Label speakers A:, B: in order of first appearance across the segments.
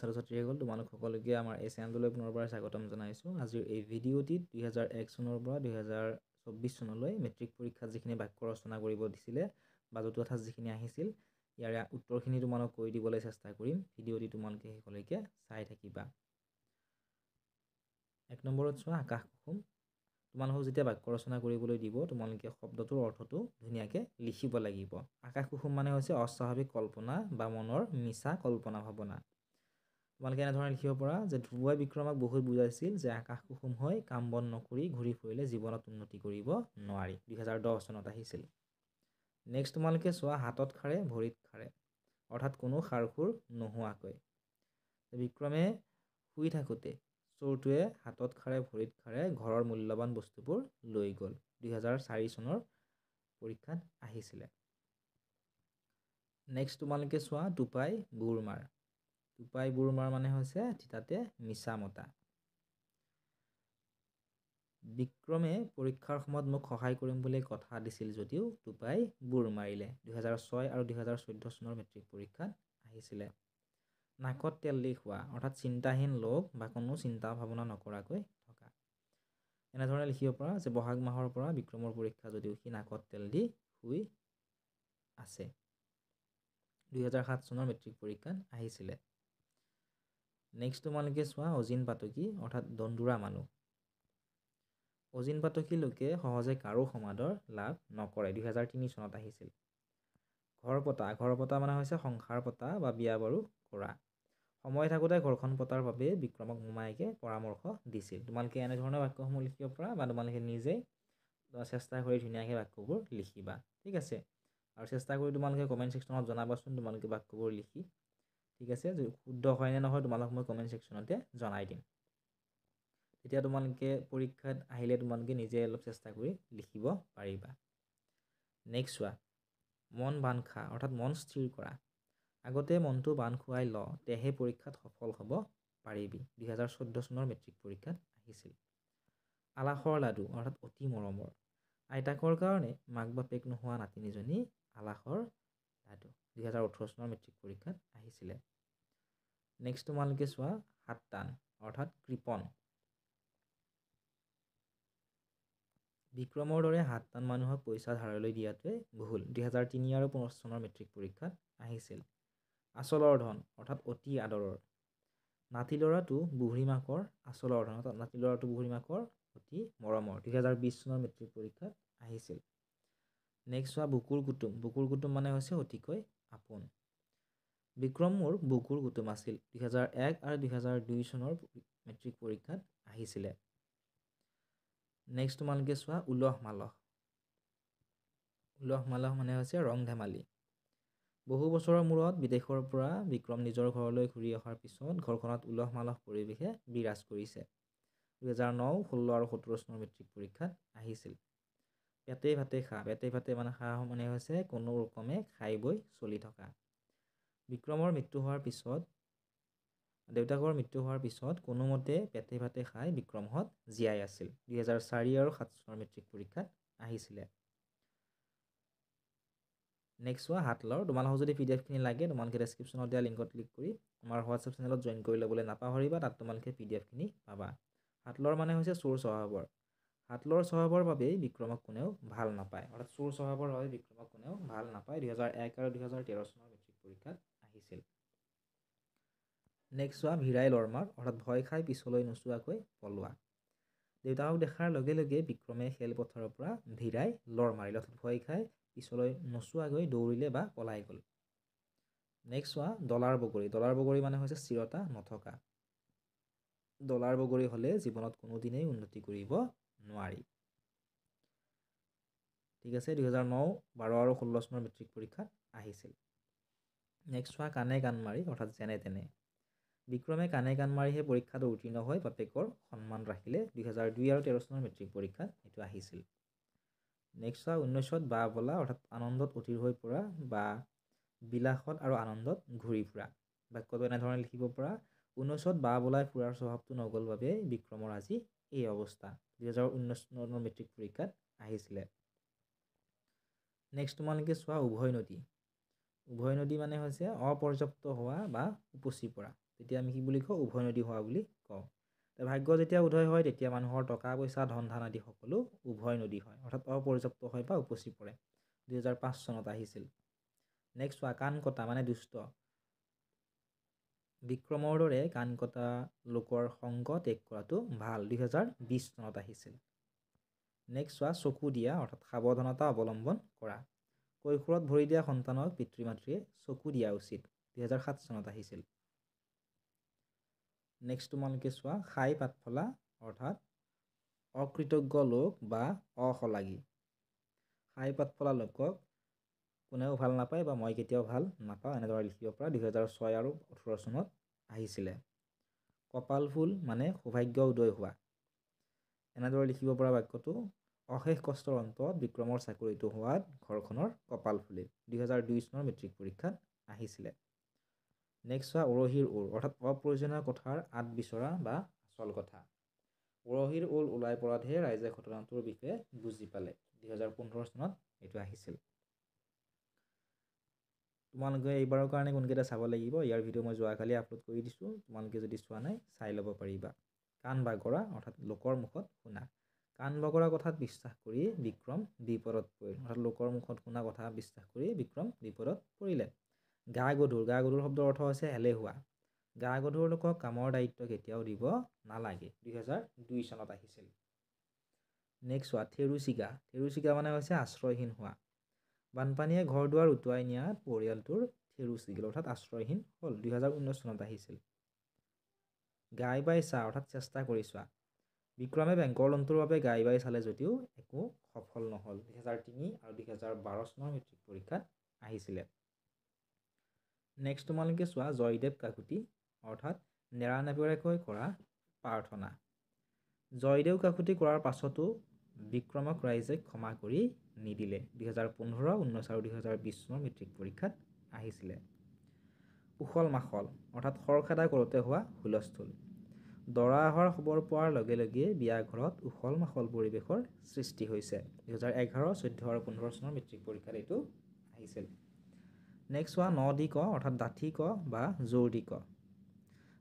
A: ছাত্ৰ ছাত্ৰীসকল, তোমালোক সকলোকে আমাৰ এই চেনেলটোলৈ পুনৰবাৰ স্বাগতম জনাইছোঁ। আজিৰ এই ভিডিঅ'টিত 2001 চনৰ পৰা 2024 চনলৈ মেট্ৰিক পৰীক্ষাত যিখিনি বাক্য ৰচনা কৰিব দিছিলে বা জতুৱা ঠাঁচ যিখিনি আহিছিল, ইয়াৰে উত্তৰখিনি তোমালোক কৈ দিবলৈ চেষ্টা কৰিম। ভিডিঅ'টি তোমালোকে শেষলৈকে চাই থাকিবা। 1 নম্বৰত চোৱা, আকাশ কুসুম। তোমালোকক যেতিয়া বাক্য ৰচনা কৰিবলৈ দিব, তোমালোকে শব্দটোৰ অৰ্থটো ধুনীয়াকৈ লিখিব লাগিব। আকাশ কুসুম মানে হৈছে অস্বাভাৱিক কল্পনা বা মনৰ মিছা কল্পনা ভাৱনা। তোমালোকে এনেধৰণে লিখিব পৰা যে ধ্ৰুৱই বিক্ৰমক বহুত বুজাইছিল যে আকাশ কুসুম হৈ কাম বন নকৰি ঘূৰি ফুৰিলে জীৱনত উন্নতি কৰিব নোৱাৰি। 2010 চনত আহিছিল। নেক্সট তোমালোকে চোৱা, হাতত খাৰে ভৰিত খাৰে, অৰ্থাৎ কোনো খাৰখুৰ নোহোৱাকৈ। বিক্ৰমে শুই থাকোঁতে চোৰটোৱে হাতত খাৰে ভৰিত খাৰে ঘৰৰ মূল্যৱান বস্তুবোৰ লৈ গ'ল। 2004 চনৰ পৰীক্ষাত আহিছিলে। নেক্সট তোমালোকে চোৱা, টোপাই বুৰ মাৰ। টোপাই বুৰ মাৰ মানে হৈছে থিতাতে মিছা মতা। বিক্ৰমে পৰীক্ষাৰ সময়ত মোক সহায় কৰিম বুলি কথা দিছিল যদিও টোপাই বুৰ মাৰিলে। 2006 আৰু 2014 চনৰ মেট্ৰিক পৰীক্ষাত আহিছিলে। নাকত তেল দি খোৱা, অৰ্থাৎ চিন্তাহীন লোক বা কোনো চিন্তা ভাৱনা নকৰাকৈ থকা। এনেধৰণে লিখিব পৰা যে বহাগ মাহৰ পৰা বিক্ৰমৰ পৰীক্ষা যদিও সি নাকত তেল দি শুই আছে। 2007 চনৰ মেট্ৰিক পৰীক্ষাত আহিছিলে। নেক্সট তোমালোকে চোৱা, অজিন পাতকী, অৰ্থাৎ দন্দুৰা মানুহ। অজিন পাতকী লোকে সহজে কাৰো সমাদৰ লাভ নকৰে। 2003 চনত আহিছিল। ঘৰ পতা, ঘৰ পতা মানে হৈছে সংসাৰ পতা বা বিয়া বাৰু কৰা। সময় থাকোঁতে ঘৰখন পতাৰ বাবে বিক্ৰমক মোমায়েকে পৰামৰ্শ দিছিল। তোমালোকে এনেধৰণৰ বাক্যসমূহ লিখিব পৰা বা তোমালোকে নিজেই চেষ্টা কৰি ধুনীয়াকৈ বাক্যবোৰ লিখিবা। ঠিক আছে, আৰু চেষ্টা কৰি তোমালোকে কমেণ্ট ছেকশ্যনত জনাবাচোন তোমালোকে বাক্যবোৰ লিখি। ঠিক আছে, যদি শুদ্ধ হয় নে নহয় তোমালোক মই কমেণ্ট ছেকশ্যনতে জনাই দিম। তেতিয়া তোমালোকে পৰীক্ষাত আহিলে তোমালোকে নিজে অলপ চেষ্টা কৰি লিখিব পাৰিবা। নেক্সট চোৱা, মন বান্ধ খা, অৰ্থাৎ মন স্থিৰ কৰা। আগতে মনটো বান্ধ খুৱাই ল, তেহে পৰীক্ষাত সফল হ'ব পাৰিবি। 2014 চনৰ মেট্ৰিক পৰীক্ষাত আহিছিল। আলাসৰ লাডু, অৰ্থাৎ অতি মৰমৰ। আইতাকৰ কাৰণে মাক বাপেক নোহোৱা নাতিনীজনী আলাসৰ লাডু। 2018 চনৰ মেট্ৰিক পৰীক্ষাত আহিছিলে। নেক্সট তোমালোকে চোৱা, হাত টান, অৰ্থাৎ কৃপণ। বিক্ৰমৰ দৰে হাত টান মানুহক পইচা ধাৰলৈ দিয়াটোৱে ভুল। 2003 আৰু 2015 চনৰ মেট্ৰিক পৰীক্ষাত আহিছিল। আচলৰ ধন, অৰ্থাৎ অতি আদৰৰ। নাতি ল'ৰাটো বুঢ়ী মাকৰ আচলৰ ধন, অৰ্থাৎ নাতি ল'ৰাটো বুঢ়ী মাকৰ অতি মৰমৰ। 2020 চনৰ মেট্ৰিক পৰীক্ষাত আহিছিল। নেক্সট চোৱা, বুকুৰ কুটুম। বুকুৰ কুটুম মানে হৈছে অতিকৈ আপোন। বিক্ৰম মোৰ বুকুৰ কুটুম আছিল। 2001 আৰু 2002 চনৰ মেট্ৰিক পৰীক্ষাত আহিছিলে। নেক্সট তোমালোকে চোৱা, উলহ মালহ। উলহ মালহ মানে হৈছে ৰং ধেমালি। বহু বছৰৰ মূৰত বিদেশৰ পৰা বিক্ৰম নিজৰ ঘৰলৈ ঘূৰি অহাৰ পিছত ঘৰখনত উলহ মালহ পৰিৱেশে বিৰাজ কৰিছে। 2009, 16 আৰু 17 চনৰ মেট্ৰিক পৰীক্ষাত আহিছিল। পেটে ভাতে খা, পেটে ভাতে মানে খা মানে হৈছে কোনো ৰকমে খাই বৈ চলি থকা। বিক্ৰমৰ মৃত্যু হোৱাৰ পিছত, দেউতাকৰ মৃত্যু হোৱাৰ পিছত কোনোমতে পেটে ভাতে খাই বিক্ৰমহঁত জীয়াই আছিল। 2004 আৰু 2007 চনৰ মেট্ৰিক পৰীক্ষাত আহিছিলে। নেক্সট চোৱা, হাতলৰ। তোমালোকক যদি PDF-খিনি লাগে তোমালোকে ডেছক্ৰিপশ্যনত দিয়া লিংকত ক্লিক কৰি আমাৰ হোৱাটছএপ চেনেলত জইন কৰি ল'বলৈ নাপাহৰিবা, তাত তোমালোকে PDF-খিনি পাবা। হাতলৰ মানে হৈছে চোৰ স্বভাৱৰ। হাতলৰ স্বভাৱৰ বাবেই বিক্ৰমক কোনেও ভাল নাপায়, অৰ্থাৎ চোৰ স্বভাৱৰ বাবে বিক্ৰমক কোনেও ভাল নাপায়। 2001 আৰু 2013 চনৰ মেট্ৰিক পৰীক্ষাত আহিছিল। নেক্সট চোৱা, ভিৰাই লৰ মাৰ, অৰ্থাৎ ভয় খাই পিছলৈ নোচোৱাকৈ পলোৱা। দেউতাকক দেখাৰ লগে লগে বিক্ৰমে খেলপথাৰৰ পৰা ভিৰাই লৰ মাৰিলে, অৰ্থাৎ ভয় খাই পিছলৈ নোচোৱাকৈ দৌৰিলে বা পলাই গ'ল। নেক্সট চোৱা, ডলাৰ বগৰী। ডলাৰ বগৰী মানে হৈছে স্থিৰতা নথকা। ডলাৰ বগৰী হ'লে জীৱনত কোনোদিনেই উন্নতি কৰিব নোৱাৰি। ঠিক আছে, 2009, 12 আৰু 16 চনৰ মেট্ৰিক পৰীক্ষাত আহিছিল। নেক্সট চোৱা, কাণে কাণ মাৰি, অৰ্থাৎ যেনে তেনে। বিক্ৰমে কাণে কাণ মাৰিহে পৰীক্ষাত উত্তীৰ্ণ হৈ বাপেকৰ সন্মান ৰাখিলে। 2002 আৰু 2013 চনৰ মেট্ৰিক পৰীক্ষাত এইটো আহিছিল। নেক্সট চোৱা, 19ত বা বলা, অৰ্থাৎ আনন্দত অধীৰ হৈ পৰা বা বিলাসত আৰু আনন্দত ঘূৰি ফুৰা। বাক্যটো এনেধৰণে লিখিব পৰা, 19ত বা বলাই ফুৰাৰ স্বভাৱটো নগ'ল বাবে বিক্ৰমৰ আজি এই অৱস্থা। 2019 চনৰ মেট্ৰিক পৰীক্ষাত আহিছিলে। নেক্সট তোমালোকে চোৱা, উভয় নদী। উভয় নদী মানে হৈছে অপৰ্যাপ্ত হোৱা বা উপচি পৰা। তেতিয়া আমি কি বুলি কওঁ উভৈনদী হোৱা বুলি কওঁ। ভাগ্য যেতিয়া উদয় হয় তেতিয়া মানুহৰ টকা পইচা ধন ধান আদি সকলো উভৈনদী হয়, অৰ্থাৎ অপৰ্যাপ্ত হয় বা উপচি পৰে। 2005 চনত আহিছিল। নেক্সট চোৱা কাণ কটা মানে দুষ্ট। বিক্ৰমৰ দৰে কাণ কটা লোকৰ সংগ ত্যাগ কৰাটো ভাল, 2020 চনত আহিছিল। নেক্সট চোৱা চকু দিয়া অৰ্থাৎ সাৱধানতা অৱলম্বন কৰা। কৈশোৰত ভৰি দিয়া সন্তানক পিতৃ মাতৃয়ে চকু দিয়া উচিত, 2007 চনত আহিছিল। নেক্সট তোমালোকে চোৱা খাই পাত ফলা অৰ্থাৎ অকৃতজ্ঞ লোক বা অশলাগী। খাই পাত ফলা লোকক কোনেও ভাল নাপায় বা মই কেতিয়াও ভাল নাপাওঁ, এনেদৰে লিখিব পৰা, 2006 আৰু 2018 চনত আহিছিলে। কপাল ফুল মানে সৌভাগ্য উদয় হোৱা, এনেদৰে লিখিব পৰা বাক্যটো অশেষ কষ্টৰ অন্তত বিক্ৰমৰ চাকৰিটো হোৱাত ঘৰখনৰ কপাল ফুলিল, 2002 চনৰ মেট্ৰিক পৰীক্ষাত আহিছিলে। নেক্সট চোৱা উৰহীৰ ওৰ অৰ্থাৎ অপ্ৰয়োজনীয় কথাৰ আঁত বিচৰা বা আচল কথা। উৰহীৰ ওৰ ওলাই পৰাতহে ৰাইজে ঘটনাটোৰ বিষয়ে বুজি পালে, 2015 চনত এইটো আহিছিল। তোমালোকে এইবাৰৰ কাৰণে কোনকেইটা চাব লাগিব, ইয়াৰ ভিডিঅ' মই যোৱাকালি আপলোড কৰি দিছোঁ, তোমালোকে যদি চোৱা নাই চাই ল'ব পাৰিবা। কাণ বাগৰা অৰ্থাৎ লোকৰ মুখত শুনা। কাণ বাগৰা কথাত বিশ্বাস কৰি বিক্ৰম বিপদত পৰিল, অৰ্থাৎ লোকৰ মুখত শুনা কথা বিশ্বাস কৰি বিক্ৰম বিপদত পৰিলে। গা গধুৰ, গা গধুৰ শব্দৰ অৰ্থ হৈছে এলেহুৱা। গা গধুৰ লোকক কামৰ দায়িত্ব কেতিয়াও দিব নালাগে, 2002 চনত আহিছিল। নেক্সট চোৱা থেৰুচিগা। থেৰুচিগা মানে হৈছে আশ্ৰয়হীন হোৱা। বানপানীয়ে ঘৰ দুৱাৰ উটুৱাই নিয়াত পৰিয়ালটোৰ থেৰুচিগিল অৰ্থাৎ আশ্ৰয়হীন হ'ল, 2019 চনত আহিছিল। গাই বাই চা অৰ্থাৎ চেষ্টা কৰি চোৱা। বিক্ৰমে বেংকৰ লোনটোৰ বাবে গাই বাই চালে যদিও একো সফল নহ'ল, 2003 আৰু 2012 চনৰ মেট্ৰিক পৰীক্ষাত আহিছিলে। নেক্সট তোমালোকে চোৱা জয়দেৱ কাকুতি অৰ্থাৎ নেৰানেপেৰাকৈ কৰা প্ৰাৰ্থনা। জয়দেউ কাকুতি কৰাৰ পাছতো বিক্ৰমক ৰাইজে ক্ষমা কৰি নিদিলে, 2015, 2019 আৰু 2020 চনৰ মেট্ৰিক পৰীক্ষাত আহিছিলে। উখল মাখল অৰ্থাৎ খৰখেদা কৰোঁতে হোৱা হুলস্থুল। দৰা অহাৰ খবৰ পোৱাৰ লগে লগে বিয়া ঘৰত উখল মাখল পৰিৱেশৰ সৃষ্টি হৈছে, 2011, 14 আৰু 15 চনৰ মেট্ৰিক পৰীক্ষাত এইটো আহিছিল। নেক্সট চোৱা ন দি ক অৰ্থাৎ ডাঠি ক বা জোৰ দি ক।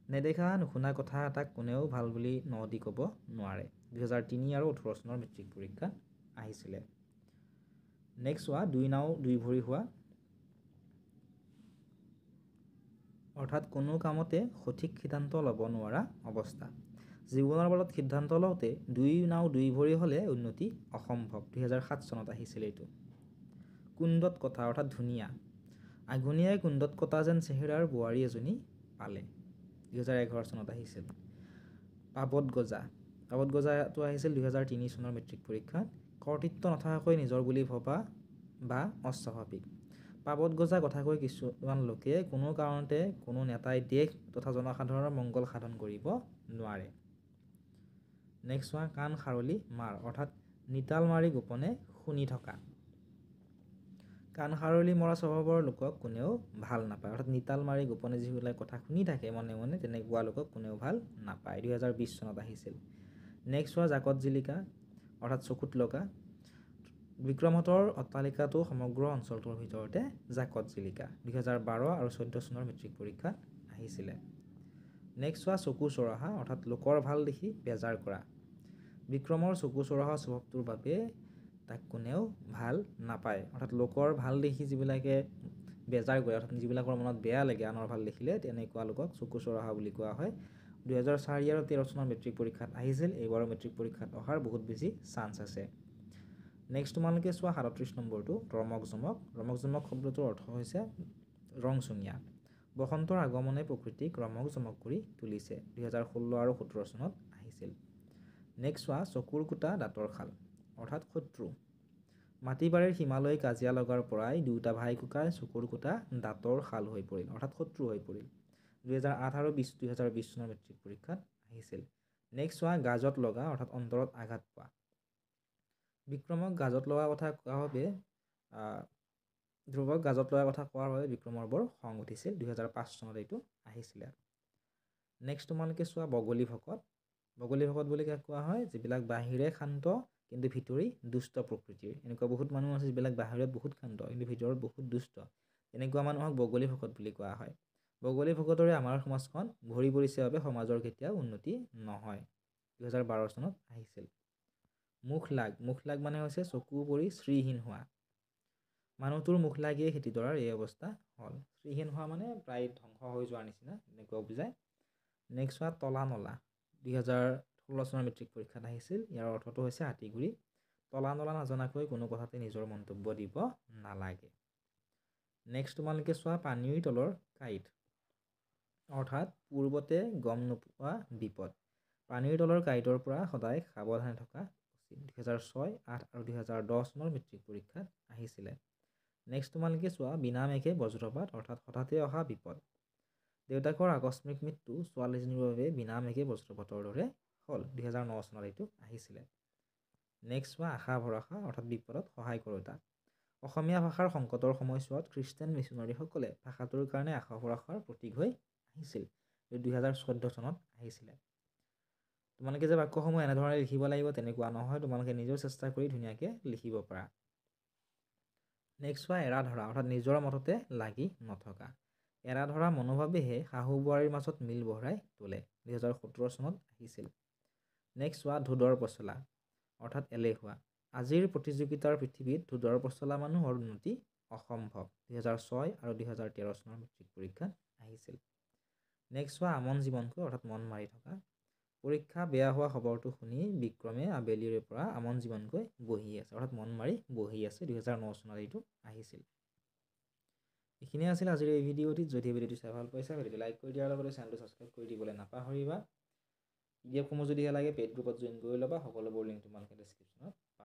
A: নেদেখা নুশুনা কথা এটাক কোনেও ভাল বুলি ন দি ক'ব নোৱাৰে, 2003 আৰু 2018 চনৰ মেট্ৰিক পৰীক্ষাত আহিছিলে। নেক্সট চোৱা দুই নাও দুই ভৰি হোৱা অৰ্থাৎ কোনো কামতে সঠিক সিদ্ধান্ত ল'ব নোৱাৰা অৱস্থা। জীৱনৰ বলত সিদ্ধান্ত লওঁতে দুই নাও দুই ভৰি হ'লে উন্নতি অসম্ভৱ, 2007 চনত আহিছিল এইটো। কুণ্ডত কটা অৰ্থাৎ ধুনীয়া। আঘোণীয়াই কুণ্ডত কটা যেন চেহেৰাৰ বোৱাৰী এজনী পালে, 2011 চনত আহিছিল। পাবত গজা। পাবত গজাটো আহিছিল 2003 চনৰ মেট্ৰিক পৰীক্ষাত। কৰ্তৃত্ব নথকাকৈ নিজৰ বুলি ভবা বা অস্বাভাৱিক। পাবত গজা কথাকৈ কিছুমান লোকে কোনো কাৰণতে কোনো নেতাই দেশ তথা জনসাধাৰণৰ মংগল সাধন কৰিব নোৱাৰে। নেক্সট চোৱা কাণ খাৰলি মাৰ অৰ্থাৎ নিতাল মাৰি গোপনে শুনি থকা। কাণ খাৰলি মৰা স্বভাৱৰ লোকক কোনেও ভাল নাপায়, অৰ্থাৎ নিতাল মাৰি গোপনে যিবিলাক কথা শুনি থাকে মনে মনে তেনেকুৱা লোকক কোনেও ভাল নাপায়, 2020 চনত আহিছিল। নেক্সট চোৱা জাকত জিলিকা অৰ্থাৎ চকুত লগা। বিক্ৰমহঁতৰ অট্টালিকাটো সমগ্ৰ অঞ্চলটোৰ ভিতৰতে জাকত জিলিকা, 2012 আৰু 2014 চনৰ মেট্ৰিক পৰীক্ষাত আহিছিলে। নেক্সট চোৱা চকু চৰহা অৰ্থাৎ লোকৰ ভাল দেখি বেজাৰ কৰা। বিক্ৰমৰ চকু চৰহা স্বভাৱটোৰ বাবে তাক কোনেও ভাল নাপায়, অৰ্থাৎ লোকৰ ভাল দেখি যিবিলাকে বেজাৰ কৰে অৰ্থাৎ যিবিলাকৰ মনত বেয়া লাগে আনৰ ভাল দেখিলে তেনেকুৱা লোকক চকু চৰহা বুলি কোৱা হয়। 2004 আৰু 2013 চনৰ মেট্ৰিক পৰীক্ষাত আহিছিল, এইবাৰৰ মেট্ৰিক পৰীক্ষাত অহাৰ বহুত বেছি চান্স আছে। নেক্সট তোমালোকে চোৱা 37 নম্বৰটো ৰমক জমক। ৰমক জমক শব্দটোৰ অৰ্থ হৈছে ৰংচঙীয়া। বসন্তৰ আগমনে প্ৰকৃতিক ৰমক জমক কৰি তুলিছে, 2016 আৰু 2017 চনত আহিছিল। নেক্সট চোৱা চকুৰ কুটা দাঁতৰ শাল অৰ্থাৎ শত্ৰু। মাটি বাৰীৰ সীমালৈ কাজিয়া লগাৰ পৰাই দুয়োটা ভাই ককাই চকুৰ কুটা দাঁতৰ শাল হৈ পৰিল, অৰ্থাৎ শত্ৰু হৈ পৰিল, 2008 আৰু 2020 চনৰ মেট্ৰিক পৰীক্ষাত আহিছিল। নেক্সট চোৱা গাজত লগা অৰ্থাৎ অন্তৰত আঘাত পোৱা। বিক্ৰমক গাজত লগা কথা কোৱা বাবে ধ্ৰুৱক গাজত লগা কথা কোৱাৰ বাবে বিক্ৰমৰ বৰ খং উঠিছিল, 2005 চনত এইটো আহিছিলে। নেক্সট তোমালোকে চোৱা বগলী ভকত। বগলী ভকত বুলি কোৱা হয় যিবিলাক বাহিৰে শান্ত কিন্তু ভিতৰি দুষ্ট প্ৰকৃতিৰ। এনেকুৱা বহুত মানুহ আছে যিবিলাক বাহিৰত বহুত শান্ত কিন্তু ভিতৰত বহুত দুষ্ট, তেনেকুৱা মানুহক বগলী ভকত বুলি কোৱা হয়। বগলী ভকতৰে আমাৰ সমাজখন ভৰি পৰিছে বাবে সমাজৰ কেতিয়াও উন্নতি নহয়। 2012 চনত আহিছিল। মুখ লাগ মানে হৈছে চকু পৰি শ্ৰীহীন হোৱা। মানুহটোৰ মুখ লাগিয়ে খেতিডৰাৰ এই অৱস্থা হ'ল। শ্ৰীহীন হোৱা মানে প্ৰায় ধ্বংস হৈ যোৱাৰ নিচিনা এনেকুৱা বুজায়। নেক্সট হোৱা তলা নলা। 2016 চনৰ মেট্ৰিক পৰীক্ষাত আহিছিল। ইয়াৰ অৰ্থটো হৈছে হাতীগুৰি। তলা নলা নজনাকৈ কোনো কথাতে নিজৰ মন্তব্য দিব নালাগে। নেক্সট তোমালোকে চোৱা পানীৰ তলৰ কাঁইট, অৰ্থাৎ পূৰ্বতে গম নোপোৱা বিপদ। পানীৰ তলৰ কাঁইটৰ পৰা সদায় সাৱধানে থকা উচিত। 2006, 8 আৰু 2010 চনৰ মেট্ৰিক পৰীক্ষাত আহিছিলে। নেক্সট তোমালোকে চোৱা বিনা মেঘে বজ্ৰপাত, অৰ্থাৎ হঠাতে অহা বিপদ। দেউতাকৰ আকস্মিক মৃত্যু ছোৱালীজনীৰ বাবে বিনা মেঘে বজ্ৰপাতৰ দৰে হ'ল। 2009 চনত এইটো আহিছিলে। নেক্সট চোৱা আশা ভৰসা, অৰ্থাৎ বিপদত সহায় কৰোঁতা। অসমীয়া ভাষাৰ সংকটৰ সময়ছোৱাত খ্ৰীষ্টান মিছনাৰীসকলে ভাষাটোৰ কাৰণে আশা ভৰসাৰ প্ৰতীক হৈ আহিছিল। 2014 চনত আহিছিলে। তোমালোকে যে বাক্যসমূহ এনেধৰণে লিখিব লাগিব তেনেকুৱা নহয়, তোমালোকে নিজেও চেষ্টা কৰি ধুনীয়াকৈ লিখিব পাৰা। নেক্সট চোৱা এৰা ধৰা, অৰ্থাৎ নিজৰ মততে লাগি নথকা। এৰা ধৰা মনোভাৱেহে শাহু বোৱাৰীৰ মাজত মিল বঢ়াই তোলে। 2017 চনত আহিছিল। নেক্সট চোৱা ধোদৰ পচলা, অৰ্থাৎ এলেহুৱা। আজিৰ প্ৰতিযোগিতাৰ পৃথিৱীত ধোদৰ পচলা মানুহৰ উন্নতি অসম্ভৱ। 2006 আৰু 2013 চনৰ মেট্ৰিক পৰীক্ষাত আহিছিল। নেক্সট চোৱা আমন জীৱনকৈ, অৰ্থাৎ মন মাৰি থকা। পৰীক্ষা বেয়া হোৱা খবৰটো শুনি বিক্ৰমে আবেলিৰে পৰা আমন জীৱনকৈ বহি আছে, অৰ্থাৎ মন মাৰি বহি আছে। 2009 চনত এইটো আহিছিল। এইখিনিয়ে আছিল আজিৰ এই ভিডিঅ'টিত। যদি ভিডিঅ'টো চাই ভাল পাইছা, ভিডিঅ'টো লাইক কৰি দিয়াৰ লগতে চেনেলটো ছাবস্ক্ৰাইব কৰি দিবলৈ নাপাহৰিবা। PDF সমূহ যদিহে লাগে পেইড গ্ৰুপত জইন কৰি ল'বা। সকলোবোৰ লিংক তোমালোকে ডেছক্ৰিপশ্যনত